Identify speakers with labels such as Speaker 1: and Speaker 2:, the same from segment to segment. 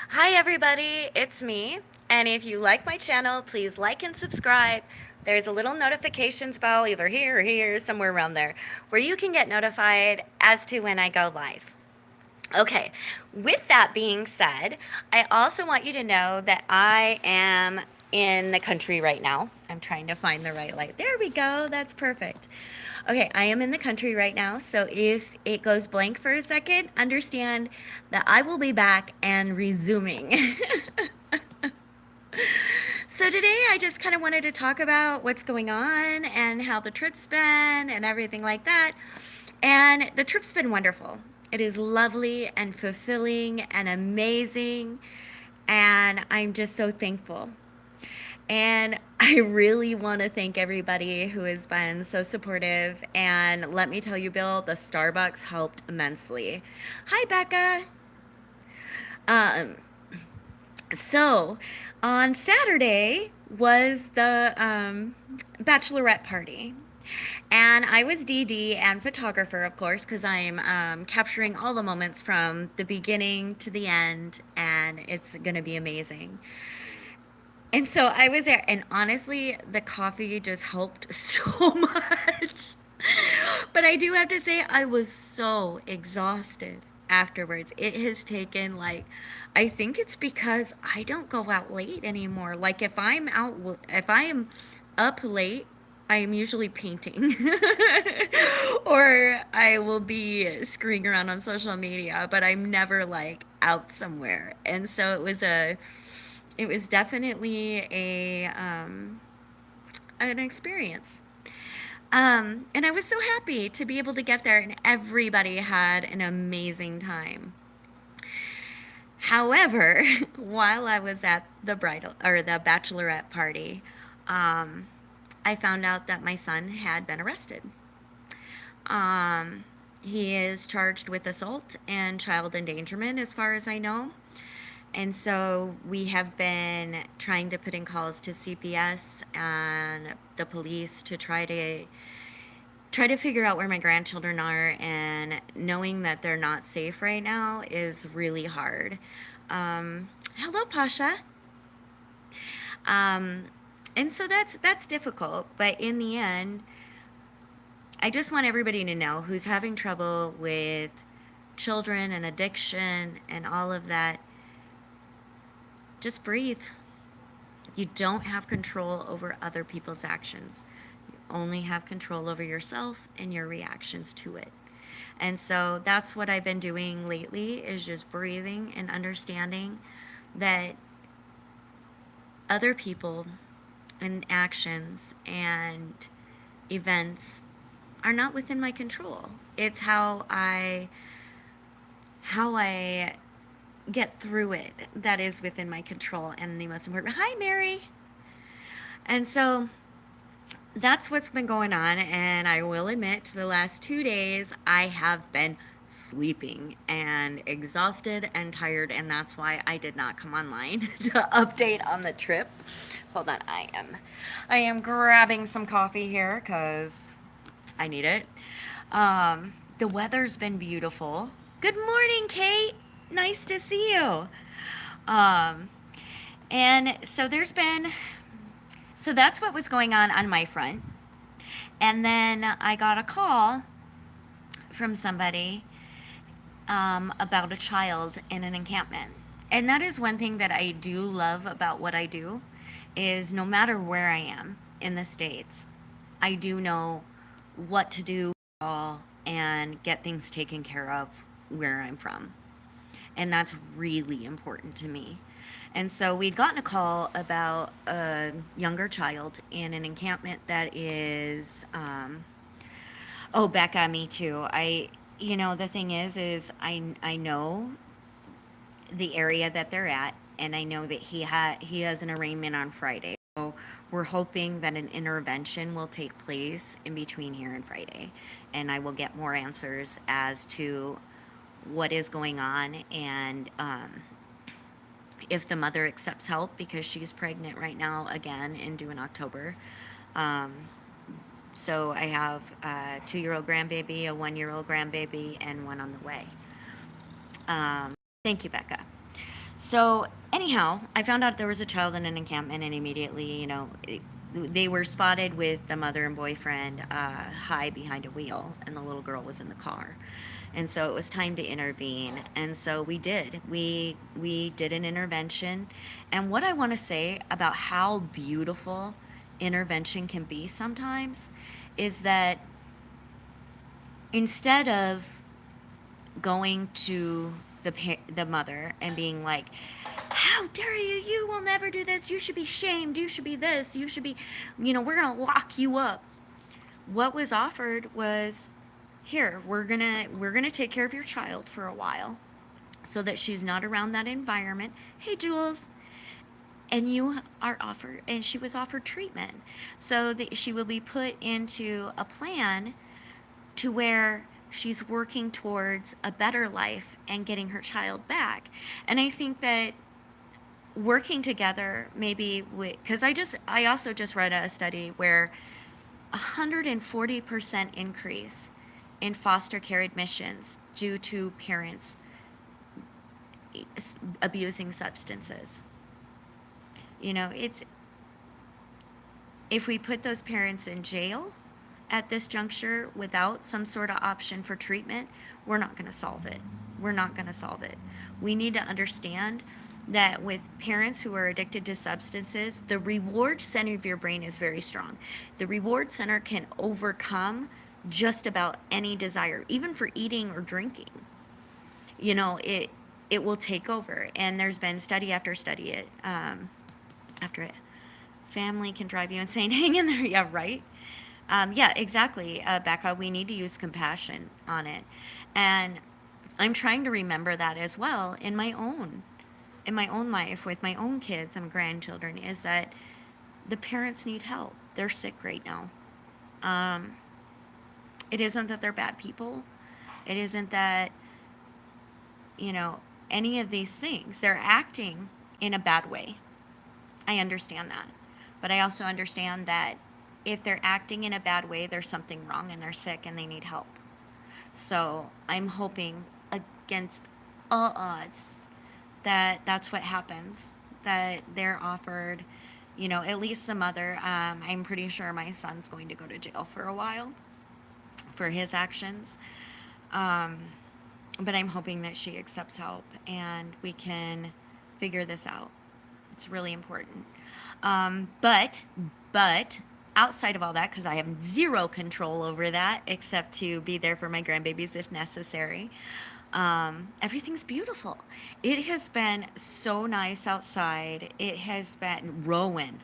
Speaker 1: Hi everybody, it's me. And if you like my channel, please like and subscribe. There's a little notifications bell either here or here, somewhere around there, where you can get notified as to when I go live. Okay, with that being said, I also want you to know that I am in the country right now. I'm trying to find the right light. There we go, that's perfect. Okay, I am in the country right now, so if it goes blank for a second, understand that I will be back and resuming. So today I just kind of wanted to talk about what's going on and how the trip's been and everything like that. And the trip's been wonderful. It is lovely and fulfilling and amazing. And I'm just so thankful. And I really want to thank everybody who has been so supportive. And let me tell you, Bill, the Starbucks helped immensely. Hi, Becca. Um, So, on Saturday was the bachelorette party. And I was DD and photographer, of course, because I'm capturing all the moments from the beginning to the end, and it's going to be amazing. And so I was there, and honestly, the coffee just helped so much. But I do have to say, I was so exhausted afterwards. It has taken, like, I think it's because I don't go out late anymore. Like, if I am up late, I am usually painting or I will be screwing around on social media, but I'm never like out somewhere. And so it was definitely an experience. And I was so happy to be able to get there, and everybody had an amazing time. However, while I was at the bridal or the bachelorette party, um, I found out that my son had been arrested. Um, he is charged with assault and child endangerment, as far as I know. And so we have been trying to put in calls to CPS and the police to try to figure out where my grandchildren are, and knowing that they're not safe right now is really hard. Hello, Pasha. Um, and so that's difficult, but in the end, I just want everybody to know who's having trouble with children and addiction and all of that, just breathe. You don't have control over other people's actions. You only have control over yourself and your reactions to it. And so that's what I've been doing lately, is just breathing and understanding that other people and actions and events are not within my control. It's how I get through it that is within my control, and the most important. Hi, Mary. And so that's what's been going on. And I will admit, the last 2 days, I have been sleeping and exhausted and tired. And that's why I did not come online to update on the trip. Hold on. I am grabbing some coffee here because I need it. The weather's been beautiful. Good morning, Kate. Nice to see you. Um, and so so that's what was going on my front. And then I got a call from somebody about a child in an encampment. And that is one thing that I do love about what I do, is no matter where I am in the States, I do know what to do and get things taken care of where I'm from. And that's really important to me. And so we'd gotten a call about a younger child in an encampment that is, oh, Becca, me too. The thing is I know the area that they're at, and I know that he has an arraignment on Friday. So we're hoping that an intervention will take place in between here and Friday, and I will get more answers as to what is going on, and if the mother accepts help, because she's pregnant right now again and due in October. Um, so I have a 2-year-old grandbaby, a 1-year-old grandbaby, and one on the way. Thank you, Becca. So, anyhow, I found out there was a child in an encampment, and immediately, they were spotted with the mother and boyfriend high behind a wheel, and the little girl was in the car. And so it was time to intervene. And so we did. We did an intervention. And what I want to say about how beautiful intervention can be sometimes is that instead of going to the mother and being like, how dare you, you will never do this, you should be shamed, you should be this, you should be, we're gonna lock you up. What was offered was, here, we're gonna take care of your child for a while so that she's not around that environment. Hey, Jules. And she was offered treatment so that she will be put into a plan to where she's working towards a better life and getting her child back. And I think that working together, maybe, because I also just read a study where 140% increase in foster care admissions due to parents abusing substances. It's, if we put those parents in jail at this juncture without some sort of option for treatment, we're not going to solve it. We're not going to solve it. We need to understand that with parents who are addicted to substances, the reward center of your brain is very strong. The reward center can overcome just about any desire, even for eating or drinking. It will take over. And there's been study after study after it. Family can drive you insane. Hang in there. Yeah, right. Yeah, exactly, Becca. We need to use compassion on it, and I'm trying to remember that as well in my own life with my own kids and grandchildren. Is that the parents need help? They're sick right now. It isn't that they're bad people. It isn't that any of these things. They're acting in a bad way. I understand that, but I also understand that if they're acting in a bad way, there's something wrong and they're sick and they need help. So I'm hoping against all odds that that's what happens, that they're offered, at least the mother. I'm pretty sure my son's going to go to jail for a while for his actions. But I'm hoping that she accepts help and we can figure this out. It's really important. But outside of all that, because I have zero control over that except to be there for my grandbabies if necessary, everything's beautiful. It has been so nice outside. It has been Rowan.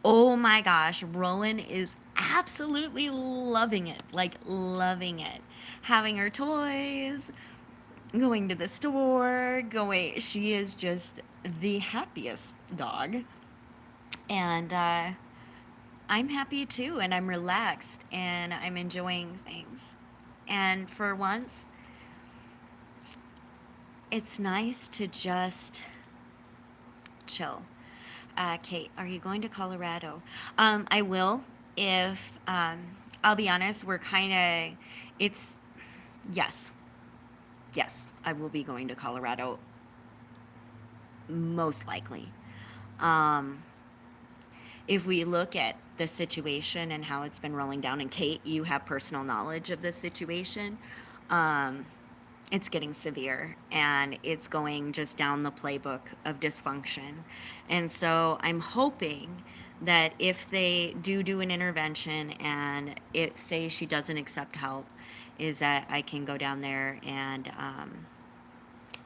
Speaker 1: Oh my gosh, Rowan is absolutely loving it, like loving it. Having her toys, going to the store, she is just the happiest dog. And I'm happy too, and I'm relaxed, and I'm enjoying things. And for once, it's nice to just chill. Kate, are you going to Colorado? I will. If I'll be honest, we're kind of. It's yes, yes. I will be going to Colorado. Most likely. If we look at the situation and how it's been rolling down, and Kate, you have personal knowledge of this situation, it's getting severe and it's going just down the playbook of dysfunction. And so I'm hoping that if they do an intervention and it say she doesn't accept help, is that I can go down there and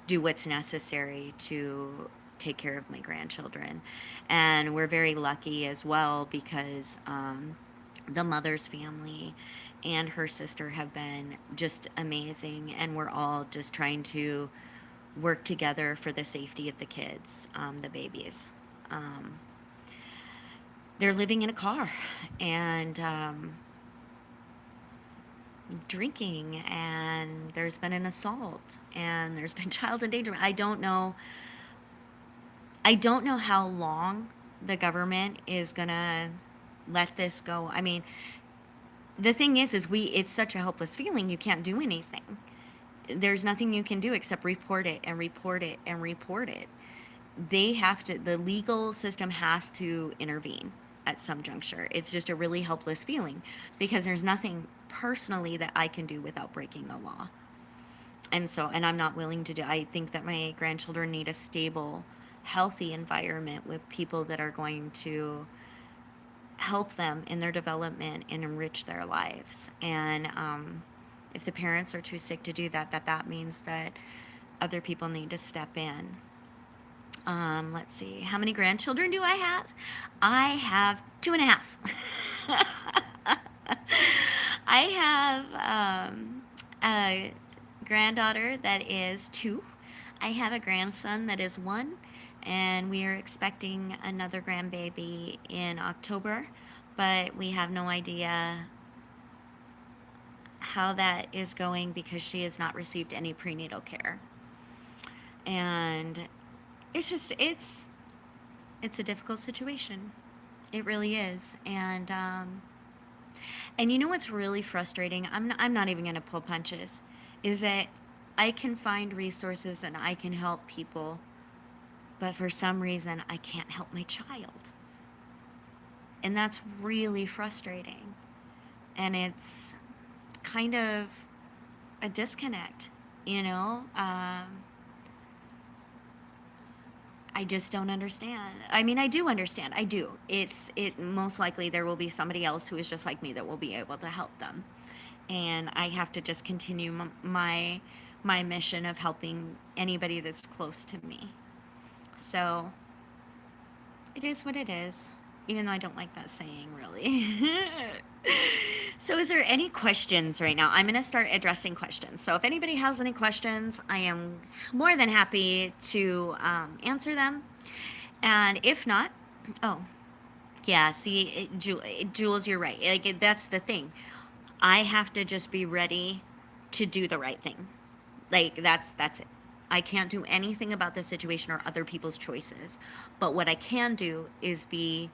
Speaker 1: do what's necessary to take care of my grandchildren. And we're very lucky as well because the mother's family and her sister have been just amazing, and we're all just trying to work together for the safety of the kids, the babies. They're living in a car and drinking, and there's been an assault, and there's been child endangerment. I don't know how long the government is gonna let this go. I mean, the thing is it's such a helpless feeling. You can't do anything. There's nothing you can do except report it and report it and report it. the legal system has to intervene at some juncture. It's just a really helpless feeling because there's nothing personally that I can do without breaking the law. And I'm not willing to do. I think that my grandchildren need a stable, healthy environment with people that are going to help them in their development and enrich their lives. And if the parents are too sick to do that, that means that other people need to step in. Let's see. How many grandchildren do I have? I have two and a half. I have a granddaughter that is 2. I have a grandson that is 1. And we are expecting another grandbaby in October. But we have no idea how that is going because she has not received any prenatal care. And it's a difficult situation. It really is. And you know what's really frustrating? I'm not even going to pull punches. Is that I can find resources and I can help people, but for some reason I can't help my child. And that's really frustrating. And it's kind of a disconnect, you know? I just don't understand. I mean, I do understand. I do. It most likely there will be somebody else who is just like me that will be able to help them. And I have to just continue my mission of helping anybody that's close to me. So it is what it is, even though I don't like that saying, really. So is there any questions right now? I'm going to start addressing questions. So if anybody has any questions, I am more than happy to answer them. And if not, oh, yeah, see, Jules, you're right. Like, that's the thing. I have to just be ready to do the right thing. Like, that's it. I can't do anything about the situation or other people's choices. But what I can do is be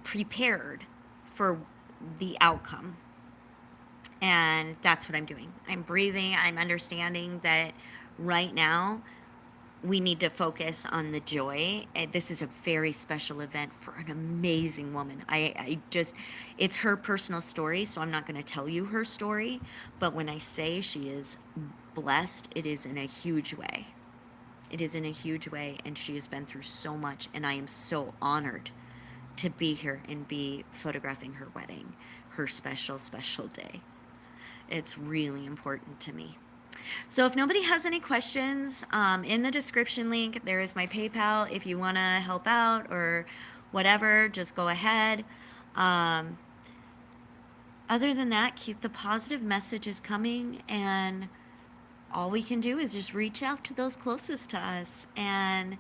Speaker 1: prepared for the outcome. And that's what I'm doing. I'm breathing. I'm understanding that right now we need to focus on the joy. This is a very special event for an amazing woman. It's her personal story, so I'm not going to tell you her story. But when I say she is blessed, it is in a huge way. It is in a huge way, and she has been through so much, and I am so honored to be here and be photographing her wedding, her special, special day. It's really important to me. So if nobody has any questions, in the description link, there is my PayPal. If you want to help out or whatever, just go ahead. Other than that, keep the positive messages coming, and all we can do is just reach out to those closest to us and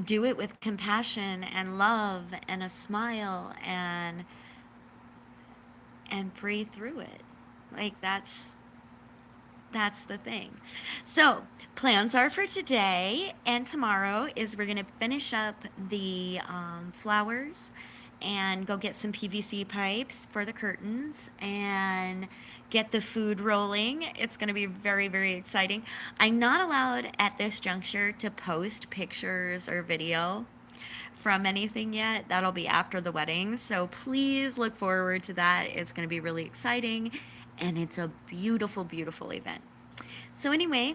Speaker 1: do it with compassion and love and a smile and breathe through it. Like, that's the thing. So plans are for today and tomorrow is we're going to finish up the flowers and go get some PVC pipes for the curtains and get the food rolling. It's going to be very, very exciting. I'm not allowed at this juncture to post pictures or video from anything yet. That'll be after the wedding. So please look forward to that. It's going to be really exciting. And it's a beautiful, beautiful event. So anyway,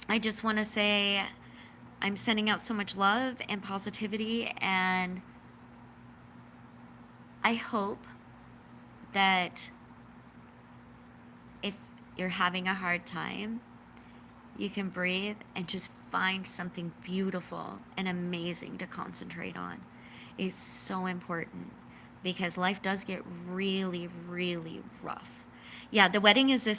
Speaker 1: I just want to say I'm sending out so much love and positivity, and I hope that if you're having a hard time, you can breathe and just find something beautiful and amazing to concentrate on. It's so important because life does get really, really rough. Yeah, the wedding is this